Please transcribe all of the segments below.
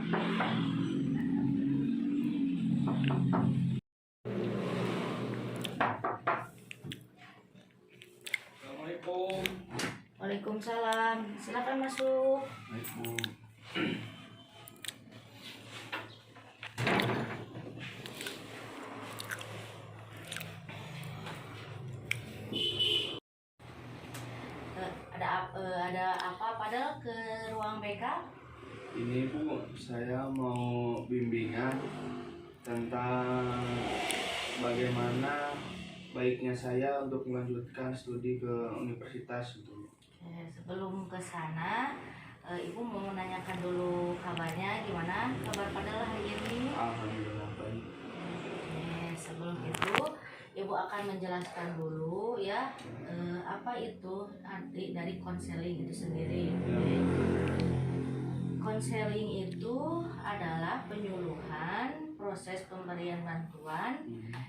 Assalamualaikum. Waalaikumsalam. Silakan masuk. Waalaikumsalam. Ada apa padahal ke ruang BK? Ini Bu, saya mau bimbingan tentang bagaimana baiknya saya untuk melanjutkan studi ke universitas gitu. Sebelum ke sana, Ibu mau menanyakan dulu kabarnya gimana? Kabar padahal hari ini? Alhamdulillah baik. Sebelum itu Ibu akan menjelaskan dulu ya apa itu arti dari konseling itu sendiri. Konseling itu adalah penyuluhan proses pemberian bantuan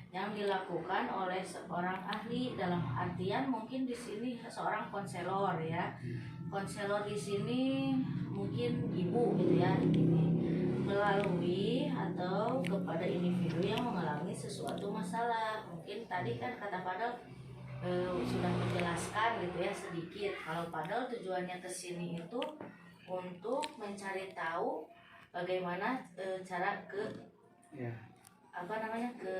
yang dilakukan oleh seorang ahli, dalam artian mungkin di sini seorang konselor ya. Konselor di sini mungkin ibu gitu ya, melalui atau kepada individu yang mengalami sesuatu masalah. Mungkin tadi kan kata Padel sudah menjelaskan gitu ya sedikit. Kalau Padel tujuannya ke sini itu untuk mencari tahu bagaimana cara ke ke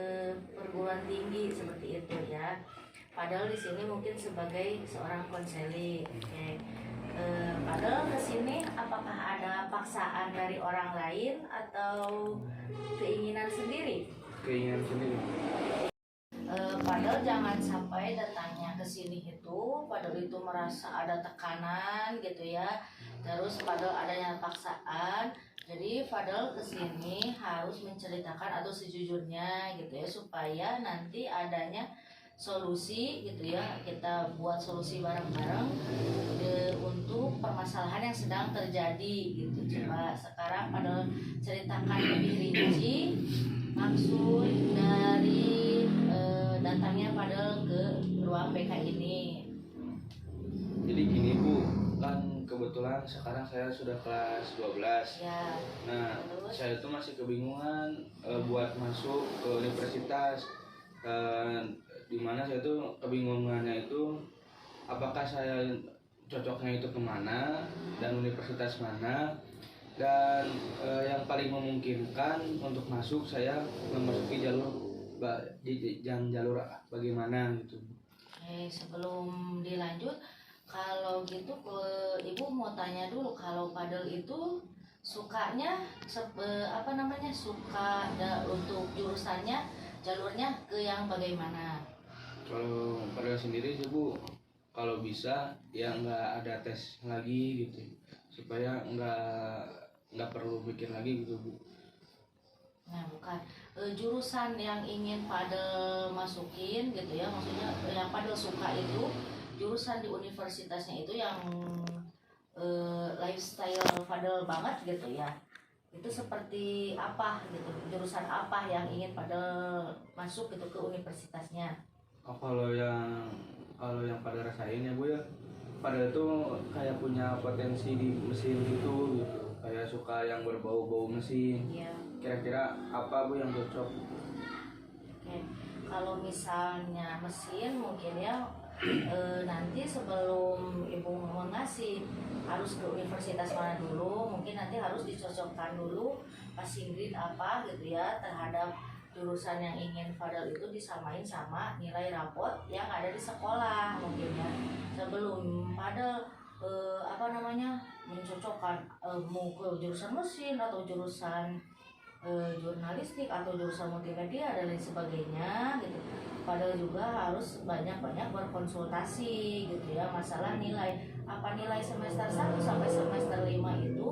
perguruan tinggi seperti itu ya. Padahal di sini mungkin sebagai seorang konseling. Padahal ke sini apakah ada paksaan dari orang lain atau keinginan sendiri? Keinginan sendiri. Padahal jangan sampai datangnya ke sini itu padahal itu merasa ada tekanan gitu ya. Terus padahal adanya paksaan. Jadi padahal ke sini harus menceritakan atau sejujurnya gitu ya, supaya nanti adanya solusi gitu ya. Kita buat solusi bareng-bareng untuk permasalahan yang sedang terjadi gitu. Coba sekarang padahal ceritakan lebih rinci maksud dari datangnya padahal ke ruang BK ini. Jadi gini Bu, kan kebetulan sekarang saya sudah kelas 12 ya. Nah terus? Saya itu masih kebingungan buat masuk ke universitas, dimana saya tuh kebingungannya itu apakah saya cocoknya itu kemana dan universitas mana, dan yang paling memungkinkan untuk masuk saya memasuki jalur bagaimana gitu. Sebelum dilanjut, kalau gitu Ibu mau tanya dulu, kalau Padel itu sukanya untuk jurusannya, jalurnya ke yang bagaimana? Kalau Padel sendiri sih Bu, kalau bisa ya nggak ada tes lagi gitu, supaya nggak perlu mikir lagi gitu Bu. Nah bukan jurusan yang ingin Padel masukin gitu ya, maksudnya yang Padel suka itu jurusan di universitasnya itu yang lifestyle Padel banget gitu ya. Itu seperti apa gitu, jurusan apa yang ingin Padel masuk gitu ke universitasnya? Kalau yang pada rasain ya Bu ya, pada itu kayak punya potensi di mesin gitu, kayak suka yang berbau-bau mesin. Iya. Kira-kira apa Bu yang cocok? Oke. Kalau misalnya mesin mungkin ya nanti sebelum Ibu mengasih harus ke universitas mana dulu, mungkin nanti harus dicocokkan dulu passing grade apa gitu ya terhadap jurusan yang ingin Fadel itu disamain sama nilai rapot yang ada di sekolah mungkin ya, sebelum Fadel mencocokkan mau ke jurusan mesin atau jurusan jurnalistik atau jurusan multimedia dan lain sebagainya gitu. Padahal juga harus banyak-banyak berkonsultasi gitu ya, masalah nilai, apa nilai semester 1 sampai semester 5 itu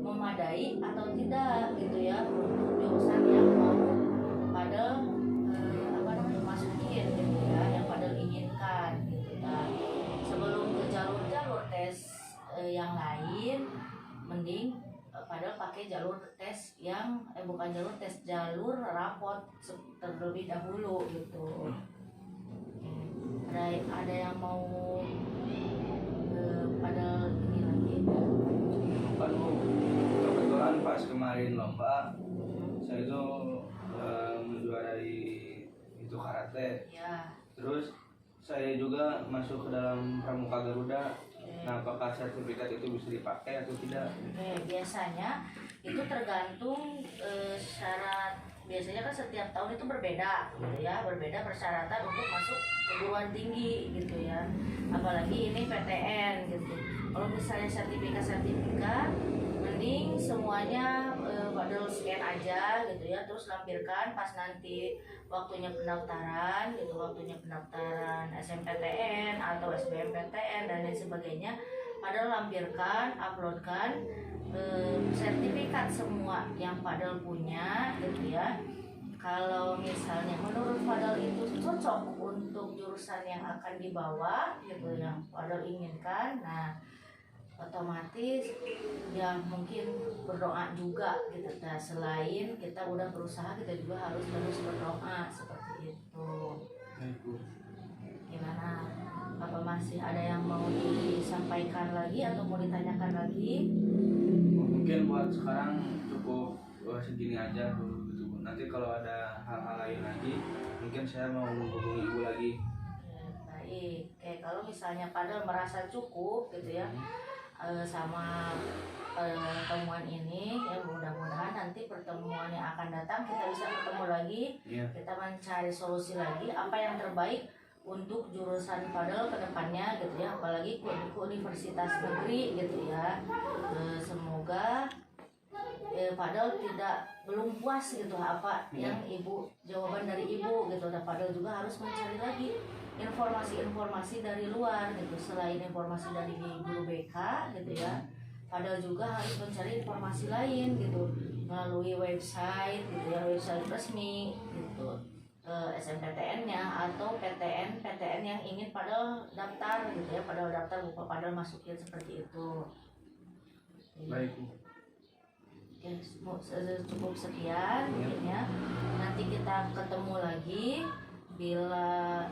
memadai atau tidak gitu ya untuk jurusan yang mau Padahal masukin gitu ya, yang Padahal inginkan gitu kan. Sebelum ke jalur tes yang lain, mending Padahal pakai jalur tes yang bukan jalur tes, jalur rapot terlebih dahulu gitu. Ada yang mau Padahal ini lagi? Kan Bu, kebetulan Pak kemarin lomba saya itu menjuarai itu karate. Ya. Terus saya juga masuk ke dalam Pramuka Garuda. Nah, apakah sertifikat itu bisa dipakai atau tidak? Biasanya itu tergantung syarat. Biasanya kan setiap tahun itu berbeda gitu ya, berbeda persyaratan untuk masuk perguruan tinggi gitu ya. Apalagi ini PTN gitu. Kalau misalnya sertifikat mending semuanya padahal scan aja gitu ya, terus lampirkan pas nanti waktunya pendaftaran gitu, waktunya pendaftaran SMPTN atau SBMPTN dan lain sebagainya, padahal lampirkan, uploadkan sertifikat semua yang padahal punya gitu ya. Kalau misalnya menurut Fadal itu cocok untuk jurusan yang akan dibawa gitu, yang Fadal inginkan, nah otomatis ya mungkin berdoa juga gitu. Nah, selain kita udah berusaha, kita juga harus terus berdoa seperti itu. Gimana? Apa masih ada yang mau disampaikan lagi atau mau ditanyakan lagi? Mungkin buat sekarang cukup segini aja dulu gitu. Nanti kalau ada hal-hal lain lagi mungkin saya mau menghubungi ibu lagi. Baik. Kalau misalnya Padahal merasa cukup gitu ya sama pertemuan ini ya, mudah-mudahan nanti pertemuan yang akan datang kita bisa ketemu lagi, kita mencari solusi lagi apa yang terbaik untuk jurusan Fadel ke depannya gitu ya, apalagi ke universitas negeri gitu ya. Semoga Fadel belum puas gitu apa yang jawaban dari ibu gitu, dan Fadel juga harus mencari lagi informasi-informasi dari luar gitu, selain informasi dari guru BK gitu ya. Fadel juga harus mencari informasi lain gitu melalui website gitu ya, website resmi gitu, SMPTN-nya atau PTN yang ingin Fadel daftar gitu ya, Fadel daftar, bukan Fadel masukin seperti itu. Baik. Cukup sekian mungkin ya. Nanti kita ketemu lagi bila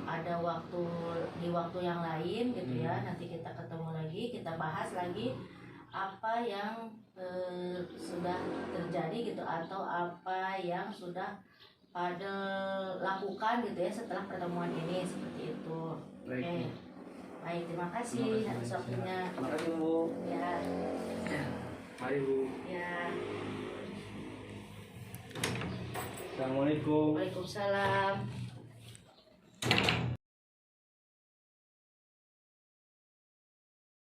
ada di waktu yang lain gitu ya. Nanti kita ketemu lagi, kita bahas lagi apa yang sudah terjadi gitu, atau apa yang sudah pada lakukan gitu ya setelah pertemuan ini, seperti itu. Oke. Baik, terima kasih atas waktunya. Terima kasih Bu. Ya. Mari Bu. Ya. Assalamualaikum. Waalaikumsalam.